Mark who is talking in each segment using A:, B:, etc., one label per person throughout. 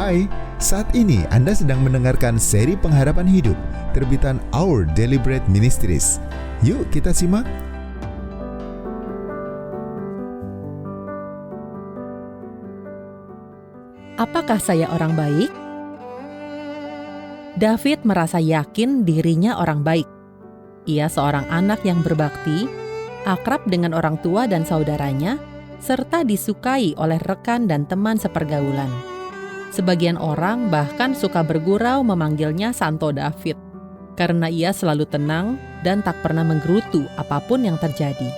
A: Hai, saat ini Anda sedang mendengarkan seri pengharapan hidup terbitan Our Daily Bread Ministries. Yuk kita simak.
B: Apakah saya orang baik? David merasa yakin dirinya orang baik. Ia seorang anak yang berbakti, akrab dengan orang tua dan saudaranya, serta disukai oleh rekan dan teman sepergaulan. Sebagian orang bahkan suka bergurau memanggilnya Santo David, karena ia selalu tenang dan tak pernah menggerutu apapun yang terjadi.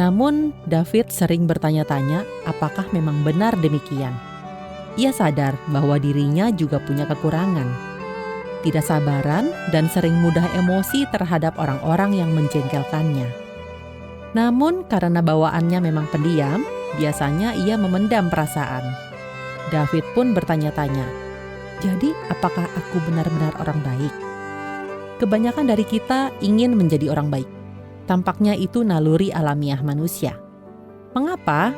B: Namun, David sering bertanya-tanya apakah memang benar demikian. Ia sadar bahwa dirinya juga punya kekurangan, tidak sabaran dan sering mudah emosi terhadap orang-orang yang menjengkelkannya. Namun, karena bawaannya memang pendiam, biasanya ia memendam perasaan. David pun bertanya-tanya, jadi apakah aku benar-benar orang baik? Kebanyakan dari kita ingin menjadi orang baik. Tampaknya itu naluri alamiah manusia. Mengapa?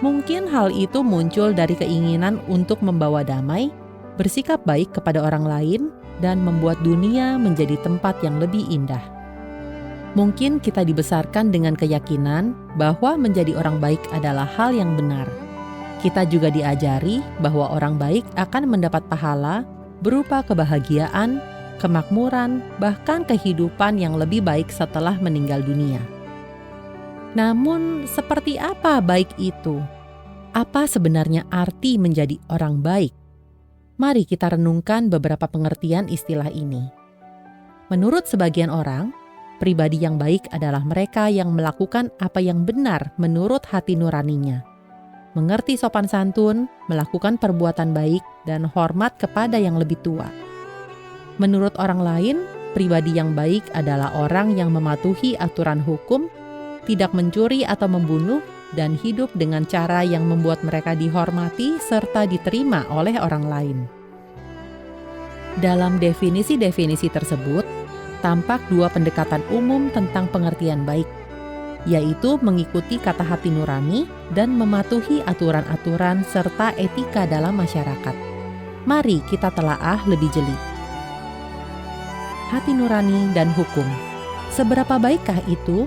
B: Mungkin hal itu muncul dari keinginan untuk membawa damai, bersikap baik kepada orang lain, dan membuat dunia menjadi tempat yang lebih indah. Mungkin kita dibesarkan dengan keyakinan bahwa menjadi orang baik adalah hal yang benar. Kita juga diajari bahwa orang baik akan mendapat pahala berupa kebahagiaan, kemakmuran, bahkan kehidupan yang lebih baik setelah meninggal dunia. Namun, seperti apa baik itu? Apa sebenarnya arti menjadi orang baik? Mari kita renungkan beberapa pengertian istilah ini. Menurut sebagian orang, pribadi yang baik adalah mereka yang melakukan apa yang benar menurut hati nuraninya, mengerti sopan santun, melakukan perbuatan baik, dan hormat kepada yang lebih tua. Menurut orang lain, pribadi yang baik adalah orang yang mematuhi aturan hukum, tidak mencuri atau membunuh, dan hidup dengan cara yang membuat mereka dihormati serta diterima oleh orang lain. Dalam definisi-definisi tersebut, tampak dua pendekatan umum tentang pengertian baik, yaitu mengikuti kata hati nurani dan mematuhi aturan-aturan serta etika dalam masyarakat. Mari kita telaah lebih jeli. Hati nurani dan hukum. Seberapa baikkah itu?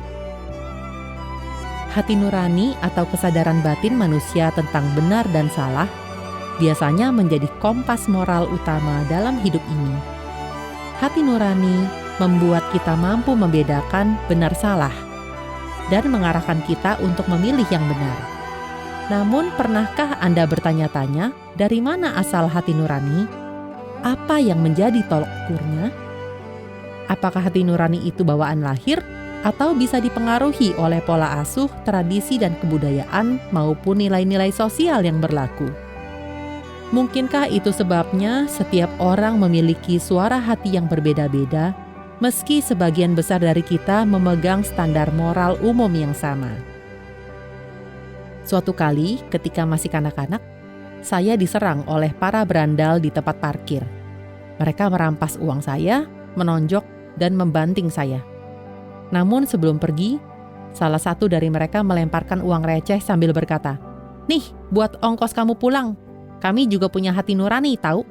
B: Hati nurani atau kesadaran batin manusia tentang benar dan salah biasanya menjadi kompas moral utama dalam hidup ini. Hati nurani membuat kita mampu membedakan benar salah dan mengarahkan kita untuk memilih yang benar. Namun, pernahkah Anda bertanya-tanya dari mana asal hati nurani? Apa yang menjadi tolok ukurnya? Apakah hati nurani itu bawaan lahir atau bisa dipengaruhi oleh pola asuh, tradisi, dan kebudayaan maupun nilai-nilai sosial yang berlaku? Mungkinkah itu sebabnya setiap orang memiliki suara hati yang berbeda-beda, meski sebagian besar dari kita memegang standar moral umum yang sama? Suatu kali ketika masih kanak-kanak, saya diserang oleh para berandal di tempat parkir. Mereka merampas uang saya, menonjok, dan membanting saya. Namun sebelum pergi, salah satu dari mereka melemparkan uang receh sambil berkata, "Nih, buat ongkos kamu pulang. Kami juga punya hati nurani, tahu?"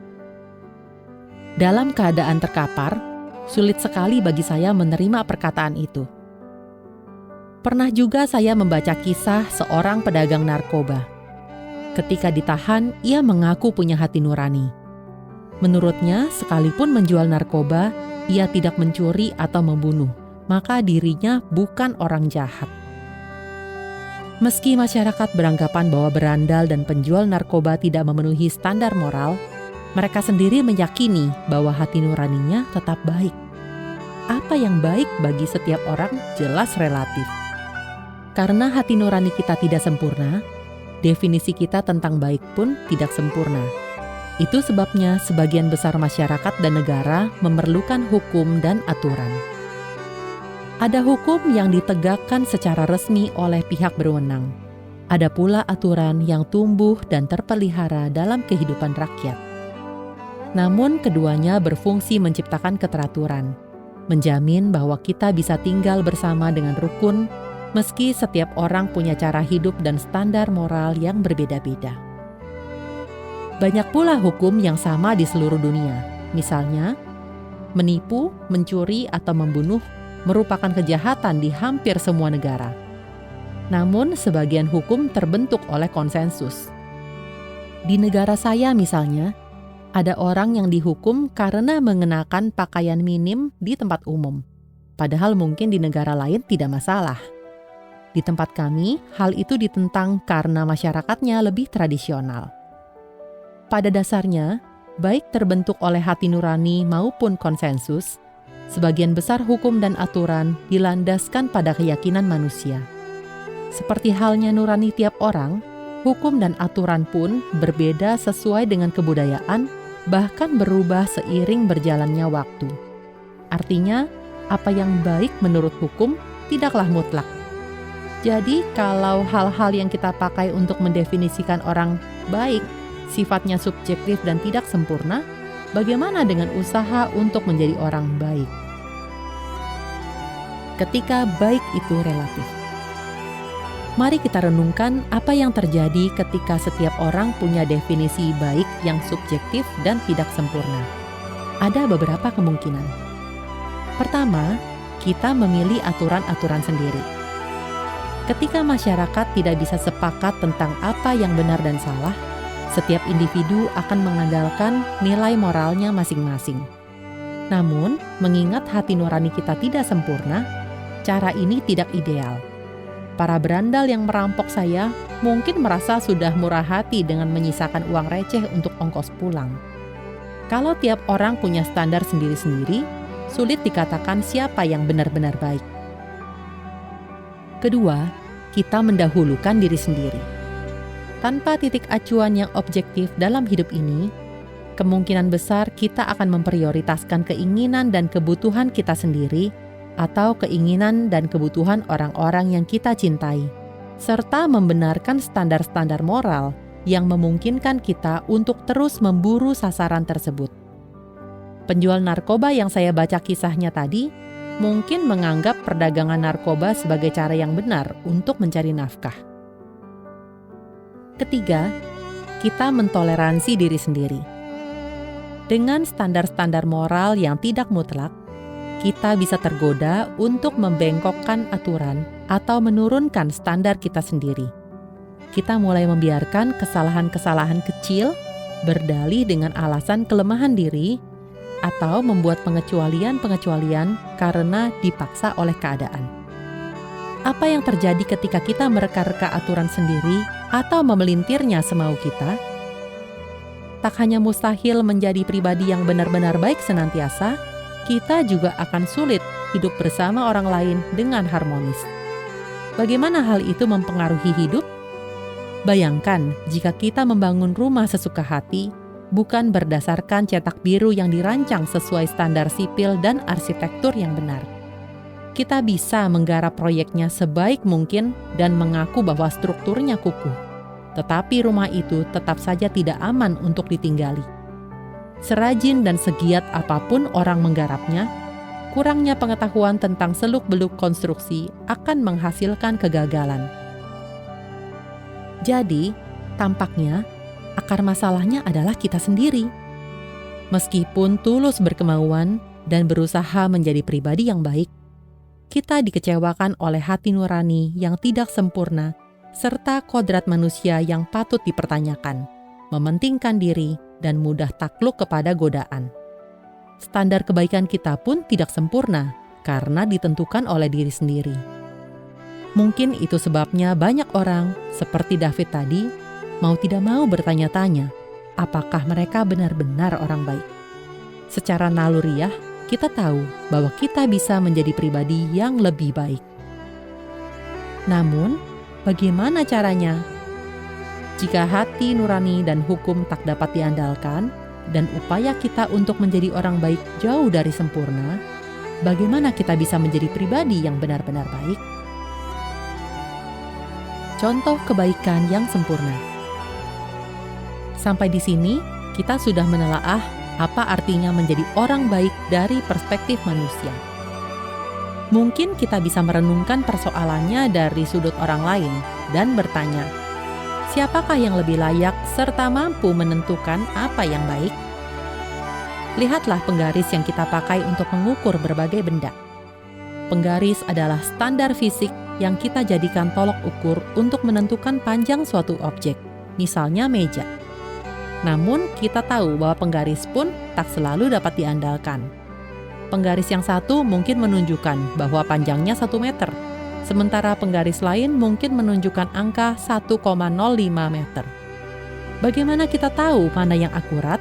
B: Dalam keadaan terkapar, sulit sekali bagi saya menerima perkataan itu. Pernah juga saya membaca kisah seorang pedagang narkoba. Ketika ditahan, ia mengaku punya hati nurani. Menurutnya, sekalipun menjual narkoba, ia tidak mencuri atau membunuh, maka dirinya bukan orang jahat. Meski masyarakat beranggapan bahwa berandal dan penjual narkoba tidak memenuhi standar moral, mereka sendiri meyakini bahwa hati nuraninya tetap baik. Apa yang baik bagi setiap orang jelas relatif. Karena hati nurani kita tidak sempurna, definisi kita tentang baik pun tidak sempurna. Itu sebabnya sebagian besar masyarakat dan negara memerlukan hukum dan aturan. Ada hukum yang ditegakkan secara resmi oleh pihak berwenang. Ada pula aturan yang tumbuh dan terpelihara dalam kehidupan rakyat. Namun keduanya berfungsi menciptakan keteraturan, menjamin bahwa kita bisa tinggal bersama dengan rukun, meski setiap orang punya cara hidup dan standar moral yang berbeda-beda. Banyak pula hukum yang sama di seluruh dunia. Misalnya, menipu, mencuri, atau membunuh merupakan kejahatan di hampir semua negara. Namun, sebagian hukum terbentuk oleh konsensus. Di negara saya misalnya, ada orang yang dihukum karena mengenakan pakaian minim di tempat umum. Padahal mungkin di negara lain tidak masalah. Di tempat kami, hal itu ditentang karena masyarakatnya lebih tradisional. Pada dasarnya, baik terbentuk oleh hati nurani maupun konsensus, sebagian besar hukum dan aturan dilandaskan pada keyakinan manusia. Seperti halnya nurani tiap orang, hukum dan aturan pun berbeda sesuai dengan kebudayaan, bahkan berubah seiring berjalannya waktu. Artinya, apa yang baik menurut hukum tidaklah mutlak. Jadi, kalau hal-hal yang kita pakai untuk mendefinisikan orang baik sifatnya subjektif dan tidak sempurna, bagaimana dengan usaha untuk menjadi orang baik? Ketika baik itu relatif. Mari kita renungkan apa yang terjadi ketika setiap orang punya definisi baik yang subjektif dan tidak sempurna. Ada beberapa kemungkinan. Pertama, kita memilih aturan-aturan sendiri. Ketika masyarakat tidak bisa sepakat tentang apa yang benar dan salah, setiap individu akan mengandalkan nilai moralnya masing-masing. Namun, mengingat hati nurani kita tidak sempurna, cara ini tidak ideal. Para berandal yang merampok saya mungkin merasa sudah murah hati dengan menyisakan uang receh untuk ongkos pulang. Kalau tiap orang punya standar sendiri-sendiri, sulit dikatakan siapa yang benar-benar baik. Kedua, kita mendahulukan diri sendiri. Tanpa titik acuan yang objektif dalam hidup ini, kemungkinan besar kita akan memprioritaskan keinginan dan kebutuhan kita sendiri atau keinginan dan kebutuhan orang-orang yang kita cintai, serta membenarkan standar-standar moral yang memungkinkan kita untuk terus memburu sasaran tersebut. Penjual narkoba yang saya baca kisahnya tadi mungkin menganggap perdagangan narkoba sebagai cara yang benar untuk mencari nafkah. Ketiga, kita mentoleransi diri sendiri. Dengan standar-standar moral yang tidak mutlak, kita bisa tergoda untuk membengkokkan aturan atau menurunkan standar kita sendiri. Kita mulai membiarkan kesalahan-kesalahan kecil berdalih dengan alasan kelemahan diri atau membuat pengecualian-pengecualian karena dipaksa oleh keadaan. Apa yang terjadi ketika kita mereka-reka aturan sendiri atau memelintirnya semau kita? Tak hanya mustahil menjadi pribadi yang benar-benar baik senantiasa, kita juga akan sulit hidup bersama orang lain dengan harmonis. Bagaimana hal itu mempengaruhi hidup? Bayangkan jika kita membangun rumah sesuka hati, bukan berdasarkan cetak biru yang dirancang sesuai standar sipil dan arsitektur yang benar. Kita bisa menggarap proyeknya sebaik mungkin dan mengaku bahwa strukturnya kukuh. Tetapi rumah itu tetap saja tidak aman untuk ditinggali. Serajin dan segiat apapun orang menggarapnya, kurangnya pengetahuan tentang seluk-beluk konstruksi akan menghasilkan kegagalan. Jadi, tampaknya akar masalahnya adalah kita sendiri. Meskipun tulus berkemauan dan berusaha menjadi pribadi yang baik, kita dikecewakan oleh hati nurani yang tidak sempurna serta kodrat manusia yang patut dipertanyakan, mementingkan diri, dan mudah takluk kepada godaan. Standar kebaikan kita pun tidak sempurna karena ditentukan oleh diri sendiri. Mungkin itu sebabnya banyak orang, seperti David tadi, mau tidak mau bertanya-tanya, apakah mereka benar-benar orang baik? Secara naluriah, kita tahu bahwa kita bisa menjadi pribadi yang lebih baik. Namun, bagaimana caranya? Jika hati nurani dan hukum tak dapat diandalkan, dan upaya kita untuk menjadi orang baik jauh dari sempurna, bagaimana kita bisa menjadi pribadi yang benar-benar baik? Contoh kebaikan yang sempurna. Sampai di sini, kita sudah menelaah apa artinya menjadi orang baik dari perspektif manusia. Mungkin kita bisa merenungkan persoalannya dari sudut orang lain dan bertanya, siapakah yang lebih layak serta mampu menentukan apa yang baik? Lihatlah penggaris yang kita pakai untuk mengukur berbagai benda. Penggaris adalah standar fisik yang kita jadikan tolok ukur untuk menentukan panjang suatu objek, misalnya meja. Namun, kita tahu bahwa penggaris pun tak selalu dapat diandalkan. Penggaris yang satu mungkin menunjukkan bahwa panjangnya 1 meter, sementara penggaris lain mungkin menunjukkan angka 1,05 meter. Bagaimana kita tahu mana yang akurat?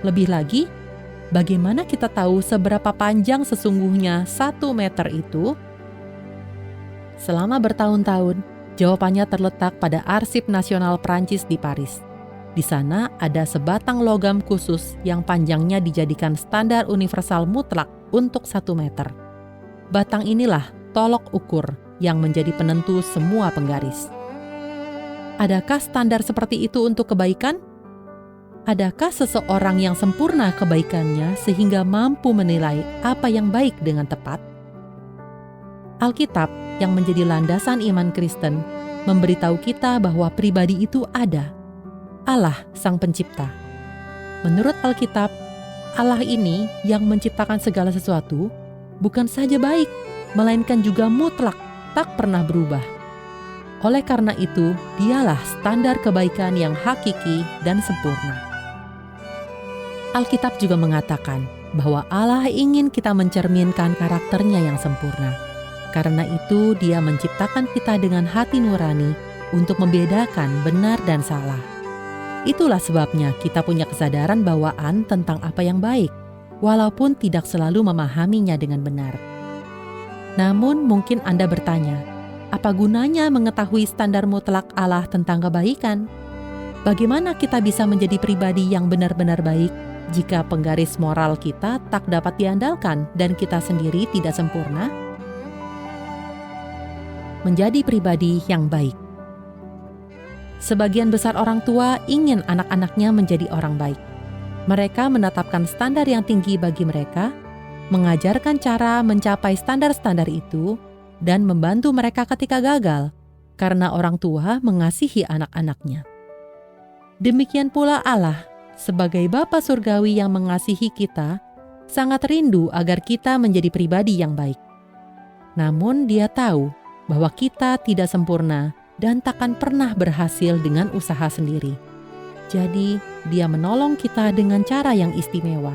B: Lebih lagi, bagaimana kita tahu seberapa panjang sesungguhnya 1 meter itu? Selama bertahun-tahun, jawabannya terletak pada Arsip Nasional Prancis di Paris. Di sana ada sebatang logam khusus yang panjangnya dijadikan standar universal mutlak untuk 1 meter. Batang inilah tolok ukur yang menjadi penentu semua penggaris. Adakah standar seperti itu untuk kebaikan? Adakah seseorang yang sempurna kebaikannya sehingga mampu menilai apa yang baik dengan tepat? Alkitab yang menjadi landasan iman Kristen memberitahu kita bahwa pribadi itu ada, Allah Sang Pencipta. Menurut Alkitab, Allah ini yang menciptakan segala sesuatu bukan saja baik, melainkan juga mutlak, tak pernah berubah. Oleh karena itu, dialah standar kebaikan yang hakiki dan sempurna. Alkitab juga mengatakan bahwa Allah ingin kita mencerminkan karakternya yang sempurna. Karena itu, Dia menciptakan kita dengan hati nurani untuk membedakan benar dan salah. Itulah sebabnya kita punya kesadaran bawaan tentang apa yang baik, walaupun tidak selalu memahaminya dengan benar. Namun mungkin Anda bertanya, apa gunanya mengetahui standar mutlak Allah tentang kebaikan? Bagaimana kita bisa menjadi pribadi yang benar-benar baik jika penggaris moral kita tak dapat diandalkan dan kita sendiri tidak sempurna? Menjadi pribadi yang baik. Sebagian besar orang tua ingin anak-anaknya menjadi orang baik. Mereka menetapkan standar yang tinggi bagi mereka, mengajarkan cara mencapai standar-standar itu, dan membantu mereka ketika gagal, karena orang tua mengasihi anak-anaknya. Demikian pula Allah, sebagai Bapa Surgawi yang mengasihi kita, sangat rindu agar kita menjadi pribadi yang baik. Namun Dia tahu bahwa kita tidak sempurna dan takkan pernah berhasil dengan usaha sendiri. Jadi, Dia menolong kita dengan cara yang istimewa.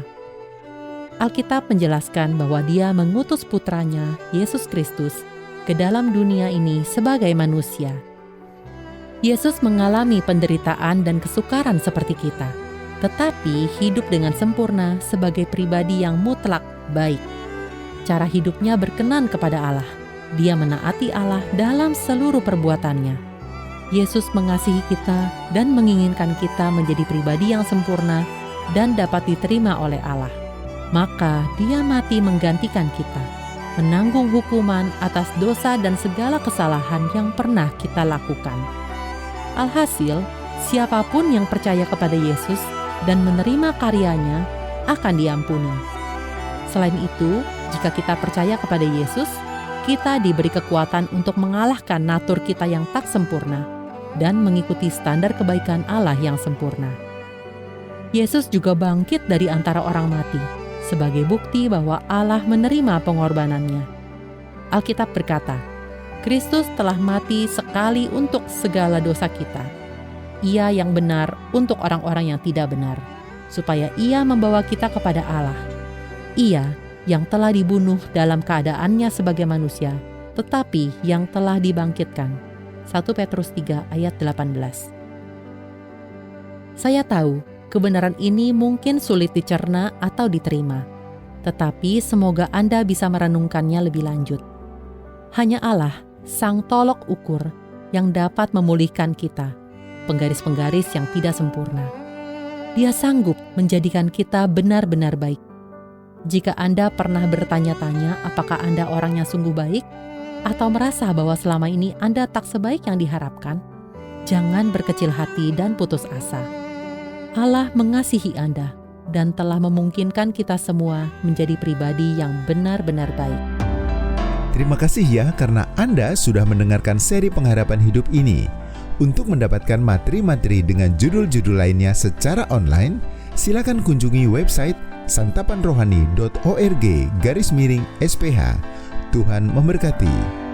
B: Alkitab menjelaskan bahwa Dia mengutus putranya, Yesus Kristus, ke dalam dunia ini sebagai manusia. Yesus mengalami penderitaan dan kesukaran seperti kita, tetapi hidup dengan sempurna sebagai pribadi yang mutlak baik. Cara hidupnya berkenan kepada Allah. Dia menaati Allah dalam seluruh perbuatannya. Yesus mengasihi kita dan menginginkan kita menjadi pribadi yang sempurna dan dapat diterima oleh Allah. Maka Dia mati menggantikan kita, menanggung hukuman atas dosa dan segala kesalahan yang pernah kita lakukan. Alhasil, siapapun yang percaya kepada Yesus dan menerima karyanya akan diampuni. Selain itu, jika kita percaya kepada Yesus, kita diberi kekuatan untuk mengalahkan natur kita yang tak sempurna dan mengikuti standar kebaikan Allah yang sempurna. Yesus juga bangkit dari antara orang mati sebagai bukti bahwa Allah menerima pengorbanannya. Alkitab berkata, Kristus telah mati sekali untuk segala dosa kita. Ia yang benar untuk orang-orang yang tidak benar, supaya Ia membawa kita kepada Allah. Ia yang telah dibunuh dalam keadaannya sebagai manusia, tetapi yang telah dibangkitkan. 1 Petrus 3 ayat 18. Saya tahu, kebenaran ini mungkin sulit dicerna atau diterima, tetapi semoga Anda bisa merenungkannya lebih lanjut. Hanya Allah, Sang Tolok Ukur, yang dapat memulihkan kita, penggaris-penggaris yang tidak sempurna. Dia sanggup menjadikan kita benar-benar baik. Jika Anda pernah bertanya-tanya apakah Anda orang yang sungguh baik, atau merasa bahwa selama ini Anda tak sebaik yang diharapkan, jangan berkecil hati dan putus asa. Allah mengasihi Anda dan telah memungkinkan kita semua menjadi pribadi yang benar-benar baik.
A: Terima kasih ya karena Anda sudah mendengarkan seri pengharapan hidup ini. Untuk mendapatkan materi-materi dengan judul-judul lainnya secara online, silakan kunjungi website santapanrohani.org/SPH. Tuhan memberkati.